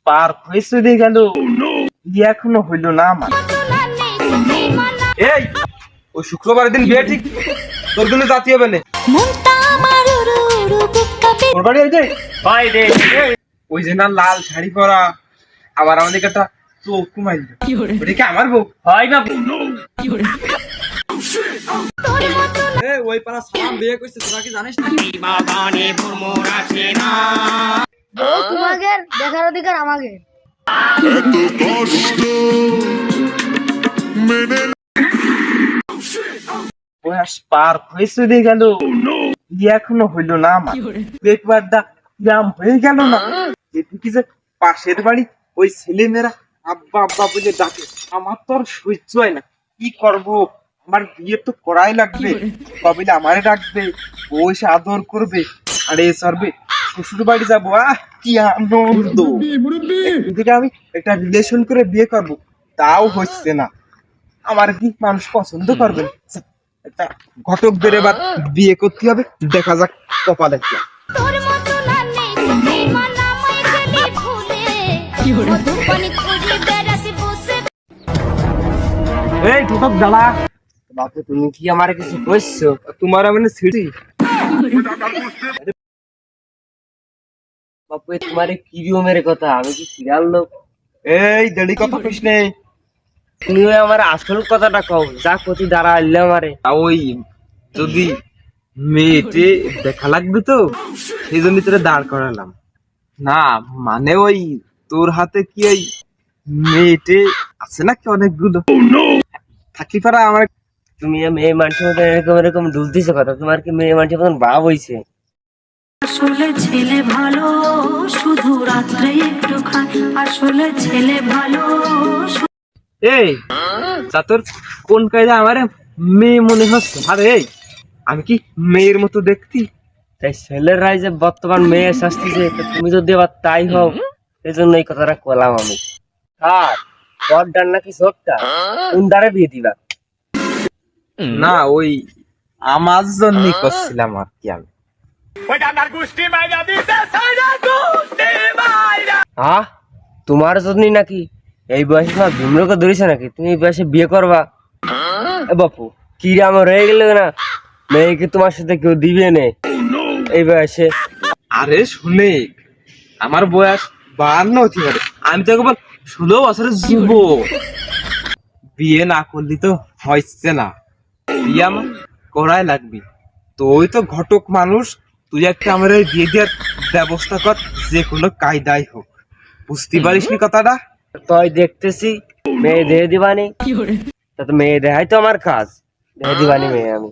পার হয়েছে দিয়ে গেল এখনো হইল না আমার। এই ওই শুক্রবারের দিন বিয়ে ঠিক তোর জন্য জাতি হবে না। ওর বাড়ি ওই যে ভাই রে ওই যে না লাল শাড়ি পরা আবার আমাদের একটা চোখ কুমাইল ওটা কি আমার বউ হয় না? ওই পাড়া সালাম বিয়ে করছে তোরা কি জানিস না? তোমাদের দেখার অধিকার আমাকে। বয়স পার হয়েছে দিয়ে গেল এখনো হইল না আমার। একবারটা গ্রাম হয়ে গেল না। এদিকে যে পাশের বাড়ি ওই ছেলে মেয়েরা আব্বা আব্বা বলে ডাকে, আমার তো আর সহ্য হয় না। কি করব, আমার বিয়ে তো করাই লাগবে। কবে আমারে ডাকবে, ও এসে আদর করবে, আরে সরবে, শ্বশুর বাড়ি যাবো। কি আনন্দ! এদিকে আমি একটা রিলেশন করে বিয়ে করব, তাও হচ্ছে না। আমার কি মানুষ পছন্দ করবেন? একটা ঘটক বের এবার বিয়ে করতে হবে, দেখা যাক কপালে কি। এই ঘটক দাঁড়া। বাপু তুমি কি আমার কিছু কইছো? তোমার আমি সিঁড়ি বাপু তোমার কি রকমের কথা? আমি কি সিরিয়াল লোক? এই দেরি কথা কইস নেই। তুমি আমার আসল কথাটা কও, যা কতি দাঁড়া আনলে আমারে। ওই যদি মেয়েটে দেখা লাগবে তো সেই জন্য তোরে দাঁড় করালাম। না মানে ওই তোর হাতে কি ওই মেয়েটে আছে নাকি অনেকগুলো থাকি পারা আমার? তুমি মেয়ে মানুষের মতন এরকম এরকম ডুলতিছো কথা, তোমার কি মেয়ে মানুষের মতন ভাব হইছে? আসলে ছেলে ভালো শুধু রাত্রে একটু খায়, আসলে ছেলে ভালো। এই তা তোর কোন কায়দা আমার মেয়ে মনে হচ্ছে? আরে এই আমি কি মেয়ের মতো দেখতি? তাই ছেলেরাই যে বর্তমান মেয়ে শাস্তিছে, তুমি যদি আবার তাই হও, এই জন্য এই কথাটা কলাম আমি। আর বড়টার নাকি ছোটটা, কোন দ্বারে বিয়ে দিবা? না ওই আমার জন্যই করছিলাম আর কি। আমি তোমার জন্যই নাকি? এই বয়সে তোমার ভীমরকে ধরেছে নাকি? তুমি এই বয়সে বিয়ে করবা? এ বাপু কি আমার হয়ে গেল না, মেয়েকে তোমার সাথে কেউ দিবে না এই বয়সে? আরে শুনে, আমার বয়স 52 হতে পারে, আমি তো কেবল 16 বছরের যুবক। বিয়ে না করলি তো হচ্ছে না, বিয়ে আমার করাই লাগবে। তুই তো ঘটক মানুষ, তুই একটা আমার এই বিয়ে দেওয়ার ব্যবস্থা কর, যে কোনো কায়দাই হোক। বুঝতে পারিস নি কথাটা? তাই দেখতেছি মেয়ে দেহে দিবানি, তা তো মেয়ে দেখাই তো আমার কাজ, দেহে দিবানি মেয়ে আমি।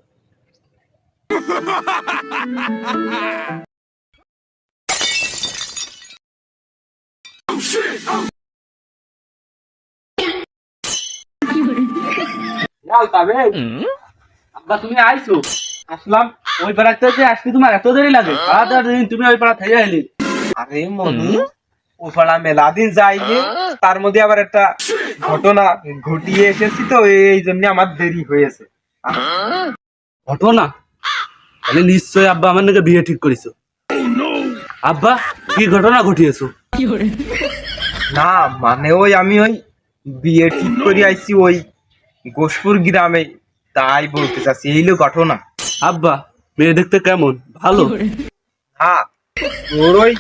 আব্বা তুমি আইছো? আসলাম। ওই পাড়াতে যে আসতে তোমার এত দেরি লাগে? তুমি ওই পাড়া থেকে আইলি? আরে মনু, ওই পাড়া মেলা দিন যাইনি, তার মধ্যে আবার একটা ঘটনা ঘটিয়ে এসেছি তো, এই জন্য আমার দেরি হয়েছে। ঘটনা? তাহলে নিশ্চয় আব্বা আমার নাকি বিয়ে ঠিক করেছো। আব্বা কি ঘটনা ঘটিয়েছো? না মানে ওই আমি ওই বিয়ে ঠিক করে আইছি ওই গোসপুর গ্রামে, তাই বলতে চাচ্ছি এই হলো ঘটনা। আব্বা মেয়ে দেখতে কেমন? ভালো? হ্যাঁ, তোর ওই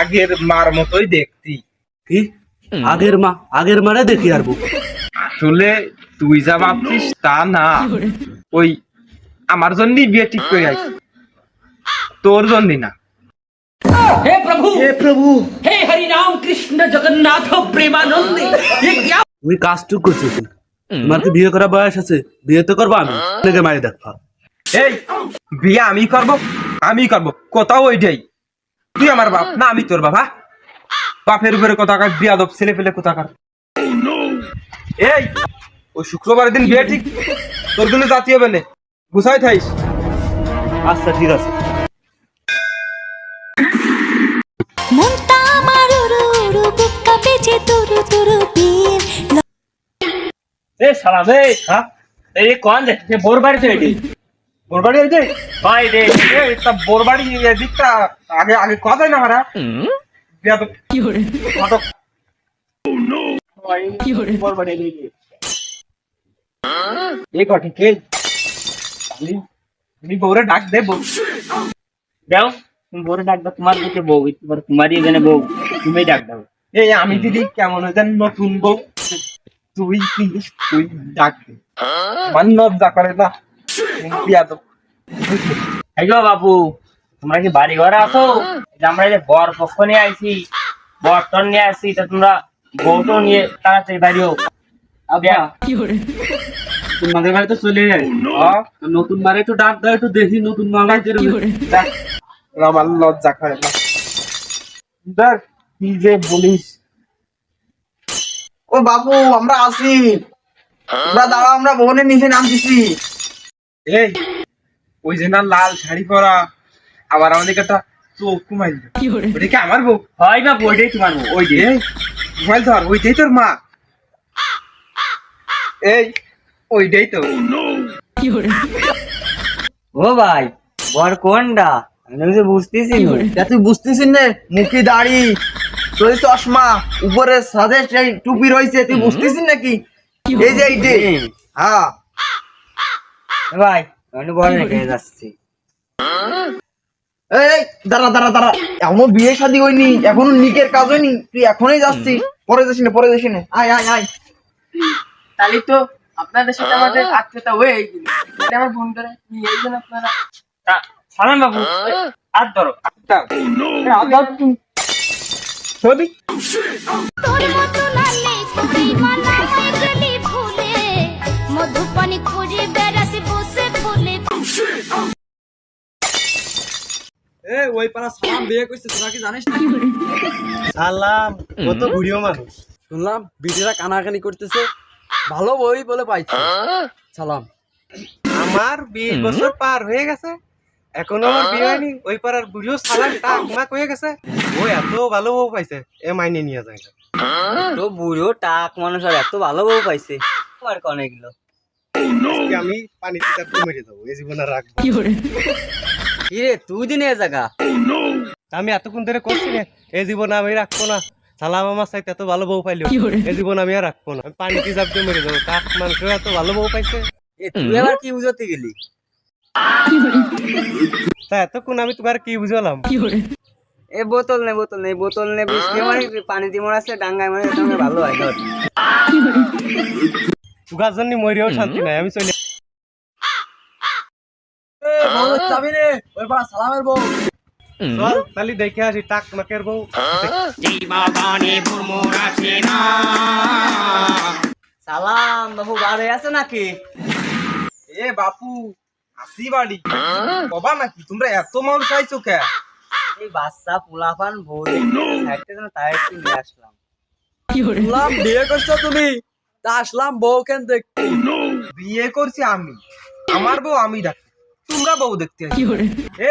আগের মার মতোই দেখতি। কি আগের মারে দেখি আর বউ? আসলে তুই যা ভাবছিস তা না, ওই আমার জন্যই বিয়ে ঠিক করে আইছি, তোর জন্য না। हे प्रभु हे हरि राम कृष्ण जगन्नाथ प्रेमानंद ये क्या? তুমি কাজটুক করছো কি? তোমার কি বিয়ে করা বয়স আছে? বিয়ে তো করবো আমি, নাকি মায়ে দেখা? এই বিয়ে আমি করব কোথাও ওইটাই। তুই আমার বাপ না আমি তোর বাবা? বাপের উপরে কোথাকার বিয়াদব ছেলে ফেলে কোথাকার। এই ওই শুক্রবারের দিন বিয়ে ঠিক তোর জন্য জাতি হবে না, গুছাই থাইস। আচ্ছা ঠিক আছে। এ সালাম এই হ্যাঁ এই কোন যে বোরবাড়ি তো এটি বোরবাড়ি এই যে ভাই রে, এই তা বোরবাড়ি এদিকটা আগে আগে কথা না মারা বেয়াদব। ঘটক। এই কটি কে তুমি বউরে ডাক দে বউ। দাও তুমি বড় ডাক দাও, তোমার দিকে বউ, এবার তোমারই এখানে বউ, তুমি ডাক দাও। এই আমি দিদি কেমন যেন নতুন বউ, তুই প্লিজ তুই ডাক দে। আমার লজ্জা করে না বেয়াদব। এই গো বাপু, তোমরা কি বাড়ি ঘরে আছো? যে আমরা এই যে বর পক্ষ নিয়ে আইছি, বরটন নিয়ে আসছি, তা তোমরা বউটো নিয়ে তাড়াতাড়ি বাড়িও। আব্বা তোমাদের বাড়ি তো চলে যাই, নতুন মারে একটু ডাক দাও, একটু দেখি নতুন মামা দেখ, আমার লজ্জা করে না। দেখ কি যে বলিস। ও বাবু আমরা আসি, আমরা দাঁড়া, আমরা ভবনের নিচে নামতেছি। এই ওই যে না লাল শাড়ি পরা, আবার আমাদের একটা চোখ কুমাইল, ওটা কি আমার বউ? হয় বাপু, ওইটাই তোমার বউ। ওই যে মোবাইল ধর, ওইটাই তোর মা। এই ওইটাই তো। ও ভাই, বর কোনটা? আমি তো বুঝতেছি না। তুই বুঝতেছিস না, মুখি দাড়ি, তোর চশমা, উপরে সাদে সেই টুপি রয়েছে, তুই বুঝতেছিস নাকি? এই যে এইটে, হ্যাঁ ভাই আমি বর রেখে যাচ্ছি। এই দাঁড়া দাঁড়া দাঁড়া, এখনো বিয়ে শাদী হয়নি, এখনো নিকের কাজ হয়নি, তুই এখনই যাচ্ছিস? পরে যাসি না, পরে যাসি না, আয় আয় আয়। তাহলে তো আপনাদের সাথে আমাদের আত্মীয়তা হয়ে গেল, এটা আমার বোন করে নিয়ে এসেছেন আপনারা। সালাম বাবু, হাত ধরো। ছবি তোর মতো নালে কই মানা হয়ে গেলি ভুলে, মধুপানি খুঁজে বেড়াসি বসে ফুলে। ওই পাড়া সালাম বিয়ে করছে, তোরা কি জানিস না? সালাম, ও তো বুড়িও মানুষ। শুনলাম বিটিরা কানাকানি করতেছে, ভালো বই বলে পাইছে। সালাম। আমার 20 বছর পার হয়ে গেছে, এখনো আমার বিয়ে হয়নি। ওই পাড়ার বুড়িও সালাম টাক মাক হয়ে গেছে, ও এত ভালো বউ পাইছে, এ মাইনে নিয়ে যায় না। তো বুড়ো টাক মানুষ আর এত ভালো বউ পাইছে, আর কনে গেল। আজকে আমি পানিতে চাপতে মরে যাবো, এই জীবন আর রাখবো। কি রে তুই দিনে জায়গা? আমি এতক্ষণ ধরে করছি না, এই জীবন আমি রাখবো না। সালাম আমার সাথে এত ভালো বউ পাইলো, এই জীবন আমি আর রাখবো না। আমি পানিতে চাপতে মরে যাবো, টাক মানুষের এত ভালো বউ পাইছে। তুই আবার কি বুঝতে গেলি? তা এতক্ষণ আমি তোমার কি বুঝলাম? এ বোতল নে, বোতল নে, বোতল নে, বৃষ্টি মানে পানি দিয়ে মনে আছে, ডাঙ্গায় মানে সঙ্গে ভালো হয়। ধর তুগার জন্য মরিও শান্তি নাই, আমি চলে। যাবি রে, ওই পাড়া সালামের বউ। চল তাহলে দেখে আসি টাক মাকের বউ। সালাম বাবু, বার হয়ে আছে নাকি? এ বাপু আসি বাড়ি, বাবা নাকি তোমরা এত মানুষ আইছো কে? এই বাচ্চা পোলাপান বউ দেখতে যেন তাই একটু নিয়ে আসলাম। শুনলাম বিয়ে করছো তুমি, তা আসলাম বউ কেন দেখতে। বিয়ে করছি আমি, আমার বউ আমি ডাকি, তোমরা বউ দেখতে আসি।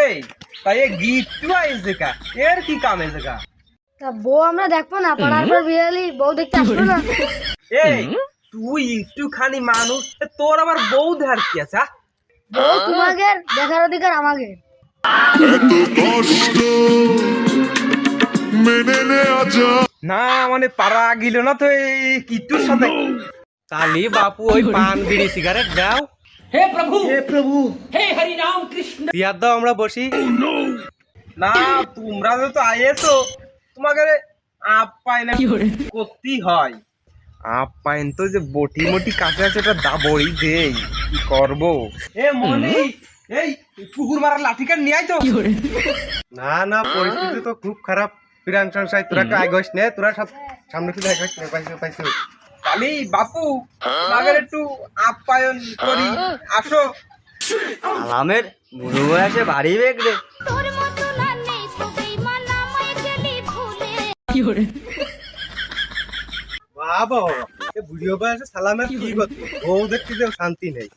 এই তাই এ গিফট আইছে কা, এর কি কাম এসে কা? তা বউ আমরা দেখবো না, পাড়ার পর বিয়ে হলি বউ দেখতে আসলো না। এই তুই একটুখানি মানুষ, তোর আবার বউ দেখার কি আছে? বউ তোমাদের দেখার অধিকার আমাকে। না মানে পাড়া গিল না তো এই কিট্টুর সাথে। তালি বাপু ওই পান বিড়ি সিগারেট দাও। हे प्रभु हे हरि राम कृष्ण। দিয়ার দাও, আমরা বসি। না তোমরা তো আইয়েছো, তোমাকে আপ্যায়ন করতেই হয়। আপ্যায়ন তো যে বটি মটি কাছে আছে, ওটা দাবড়ি দেই, কি করবো? এ মনি, এই কুকুর মারার লাঠি কান নিয়ে আই তো। না না পরিস্থিতি তো খুব খারাপ, পিরাং সংসাই তোরা কে আগস নে, তোরা সব সামনে থেকে আগস নে, পাইছো পাইছো। তালি বাপু তোমাকে একটু আপ্যায়ন করি, আসো। সালামের বুড়ো বয়সে বাড়ি বেগ রে। তোর মতো নালে কই মানা হয়ে গেলি ভুলে। বাবা এ বুড়িও বয়সে সালামের কি গতি, বউ দেখতে যে শান্তি নেই।